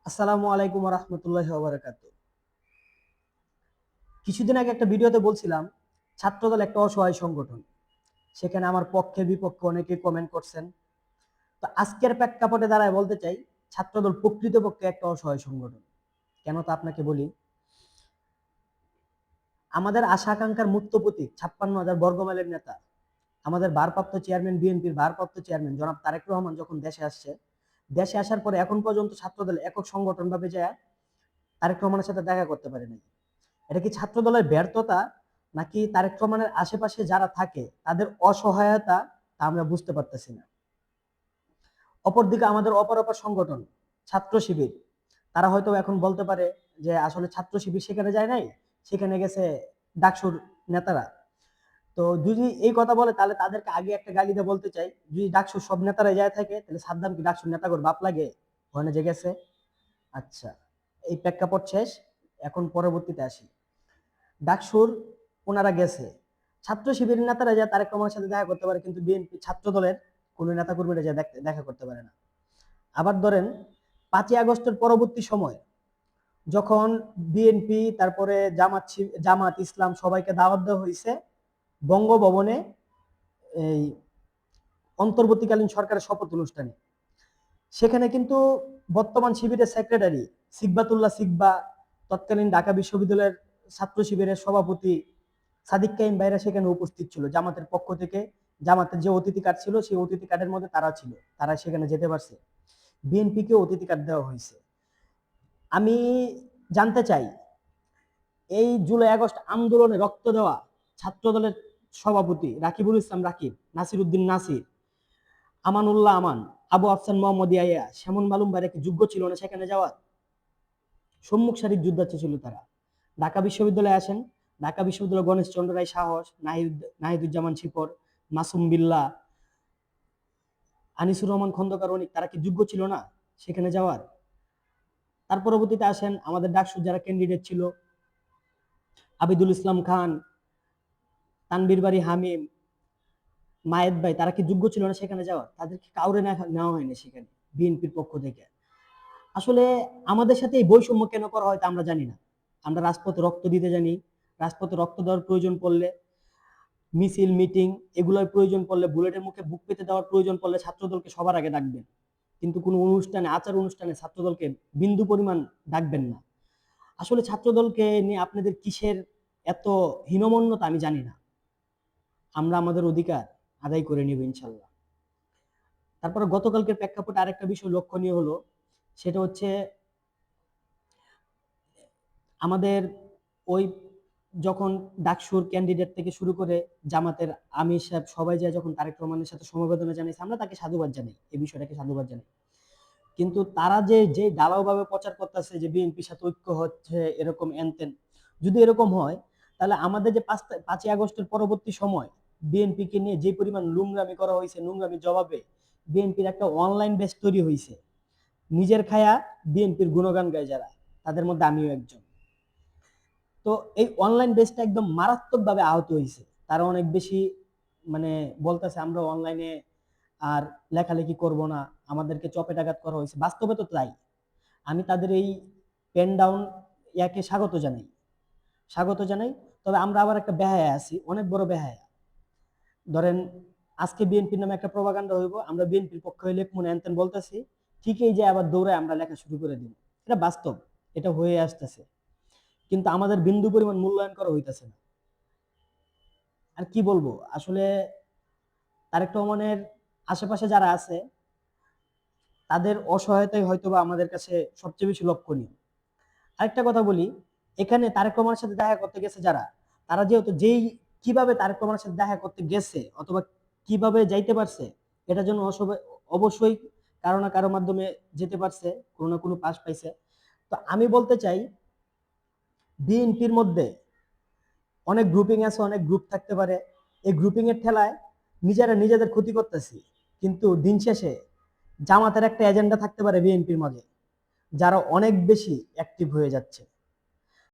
আসসালামু আলাইকুম রহমতুল্লাহ ওয়া। কিছুদিন আগে একটা ভিডিওতে বলছিলাম ছাত্রদল একটা অসহায় সংগঠন। সেখানে আমার পক্ষে বিপক্ষে অনেকে কমেন্ট করছেন। তো আজকের প্রেক্ষাপটে দাঁড়ায় বলতে চাই ছাত্রদল প্রকৃতপক্ষে একটা অসহায় সংগঠন। কেন তা আপনাকে বলি। আমাদের আশা আকাঙ্ক্ষার মুক্ত প্রতীক 56,000 বর্গমাইলের নেতা, আমাদের ভারপ্রাপ্ত চেয়ারম্যান, বিএনপির ভারপ্রাপ্ত চেয়ারম্যান জনাব তারেক রহমান যখন দেশে আসছে, দেশে আসার পরে এখন পর্যন্ত ছাত্রদল একক সংগঠন ভাবে যায় তারেক রহমানের সাথে দেখা করতে পারে নাই। এটা কি ছাত্র দলের ব্যর্থতা, নাকি তারেক রহমানের আশেপাশে যারা থাকে তাদের অসহায়তা, তা আমরা বুঝতে পারতেছি না। অপরদিকে আমাদের অপর অপর সংগঠন ছাত্র শিবির, তারা হয়তো এখন বলতে পারে যে আসলে ছাত্র শিবির সেখানে যায় নাই, সেখানে গেছে ডাকসুর নেতারা। তো যদি এই কথা বলে তাহলে তাদেরকে আগে একটা গালি দিয়ে বলতে চাই, যদি ডাকসুর সব নেতারা যায় থাকে তাহলে সাদ্দাম কি ডাকসুর নেতা করে বাপ লাগে ওখানে যে গেছে? আচ্ছা, এই প্রেক্ষাপট শেষ। এখন পরবর্তীতে আসি। ডাকসুর ওনারা গেছে, ছাত্র শিবিরের নেতারা যা তারেক রহমানের সাথে দেখা করতে পারে, কিন্তু বিএনপি ছাত্র দলের কোন নেতা কর্মীরা যা দেখা করতে পারে না। আবার ধরেন 5ই আগস্টের পরবর্তী সময় যখন বিএনপি তারপরে জামাত ইসলাম সবাইকে দাওয়াত দেওয়া হয়েছে বঙ্গভবনে, এই অন্তর্বর্তীকালীন সরকারের শপথ অনুষ্ঠানে, সেখানে কিন্তু বর্তমান শিবিরের সেক্রেটারি সিকবাতুল্লাহ সিকবা, তৎকালীন ঢাকা বিশ্ববিদ্যালয়ের ছাত্র শিবিরের সভাপতি সাদিক কাইম ভাইরা সেখানে উপস্থিত ছিল জামাতের পক্ষ থেকে। জামাতের যে অতিথি কার্ড ছিল সেই অতিথি কার্ডের মধ্যে তারা ছিল, তারা সেখানে যেতে পারছে। বিএনপিকে অতিথি কার্ড দেওয়া হয়েছে। আমি জানতে চাই, এই জুলাই আগস্ট আন্দোলনে রক্ত দেওয়া ছাত্র দলের সভাপতি রাকিবুল ইসলাম রাকিব, নাসির উদ্দিন নাসির, আমানুল্লাহ আমান, আবু আফসান মোহাম্মদ ইয়াইয়া, শ্যামন মালুম ভাইরা কি যোগ্য ছিল না সেখানে যাওয়ার? সম্মুখ সারির যোদ্ধা ছিল তারা। ঢাকা বিশ্ববিদ্যালয়ে আসেন, ঢাকা বিশ্ববিদ্যালয় গণেশ চন্দ্র রায় সাহস, নাহিদুজ্জামান শিপর, মাসুম বিল্লাহ, আনিসুর রহমান খন্দকার অনিক, তারা কি যোগ্য ছিল না সেখানে যাওয়ার? তার পরবর্তীতে আসেন আমাদের ডাকসু যারা ক্যান্ডিডেট ছিল, আবিদুল ইসলাম খান, তানবীর বাড়ি হামিম, মায়েদ ভাই, তারা কি যোগ্য ছিল না সেখানে যাওয়ার? তাদেরকে কাউরে নেওয়া হয়নি সেখানে বিএনপির পক্ষ থেকে। আসলে আমাদের সাথে এই বৈষম্য কেন করা হয় তা আমরা জানি না। আমরা রাজপথে রক্ত দিতে জানি, রাজপথে রক্ত দেওয়ার প্রয়োজন পড়লে, মিছিল মিটিং এগুলোর প্রয়োজন পড়লে, বুলেটের মুখে বুক পেতে দেওয়ার প্রয়োজন পড়লে ছাত্রদলকে সবার আগে ডাকবেন, কিন্তু কোনো অনুষ্ঠানে, আচার অনুষ্ঠানে ছাত্রদলকে বিন্দু পরিমাণ ডাকবেন না। আসলে ছাত্রদলকে নিয়ে আপনাদের কিসের এত হীনমন্যতা আমি জানি না। আমরা আমাদের অধিকার আদায় করে নিব ইনশাল্লাহ। তারপরে গতকালকের প্রেক্ষাপটে আরেকটা বিষয় লক্ষণীয় হলো, সেটা হচ্ছে আমাদের ওই যখন ডাকসুর ক্যান্ডিডেট থেকে শুরু করে জামাতের আমির সাহেব সবাই যায় যখন তারেক রহমানের সাথে সমবেদনা জানাইছে, আমরা তাকে সাধুবাদ জানাই, এই বিষয়টাকে সাধুবাদ জানাই। কিন্তু তারা যে যে ঢালাওভাবে প্রচার করতেছে যে বিএনপির সাথে ঐক্য হচ্ছে এরকম এনতেন, যদি এরকম হয় তাহলে আমাদের যে 5ই আগস্টের পরবর্তী সময় বিএনপিকে নিয়ে যে পরিমাণ নোংরামি করা হয়েছে, নোংরামির জবাবে বিএনপির একটা অনলাইন বেস তৈরি হয়েছে। নিজের খায়া বিএনপির গুণগান গায় যারা, তাদের মধ্যে আমিও একজন। তো এই অনলাইন বেসটা একদম মারাত্মকভাবে আহত হয়েছে। তারা অনেক বেশি মানে বলতেছে আমরা অনলাইনে আর লেখালেখি করব না, আমাদেরকে চপেটাঘাত করা হয়েছে। বাস্তবে তো তাই। আমি তাদের এই পেন ডাউন ইয়াকে স্বাগত জানাই। তবে আমরা আবার একটা বেহায়া আছি, অনেক বড় বেহায়া। ধরেন আজকে বিএনপির নামে একটা প্রপাগান্ডা হইব, আমরা বিএনপির পক্ষে হইলে মনে আনতেন বলতেছি, ঠিকই যে আবার দৌড়ে আমরা লেখা শুরু করে দিব। এটা বাস্তব, এটা হয়ে আসতেছে, কিন্তু আমাদের বিন্দু পরিমাণ মূল্যায়ন করা হইতেছে না। আর কি বলবো আসলে, তারেক রহমানের আশেপাশে যারা আছে তাদের অসহায়তাই হয়তোবা আমাদের কাছে সবচেয়ে বেশি লক্ষণীয়। আরেকটা কথা বলি, এখানে তারেক রহমানের সাথে দেখা করতে গেছে যারা, তারা যেহেতু কিভাবে তারেক রহমানের সাথে দেখা করতে গেছে অথবা কিভাবে যাইতে পারছে, এটার জন্য অবশ্যই কারো না কারো মাধ্যমে যেতে পারছে, কোনো না কোনো পাস পাইছে। তো আমি বলতে চাই, বিএনপির মধ্যে অনেক গ্রুপিং আছে, অনেক গ্রুপ থাকতে পারে। এই গ্রুপিং এর ঠেলায় নিজেরা নিজেদের ক্ষতি করতেছি, কিন্তু দিন শেষে জামাতের একটা এজেন্ডা থাকতে পারে বিএনপির মাঝে, যারা অনেক বেশি অ্যাক্টিভ হয়ে যাচ্ছে।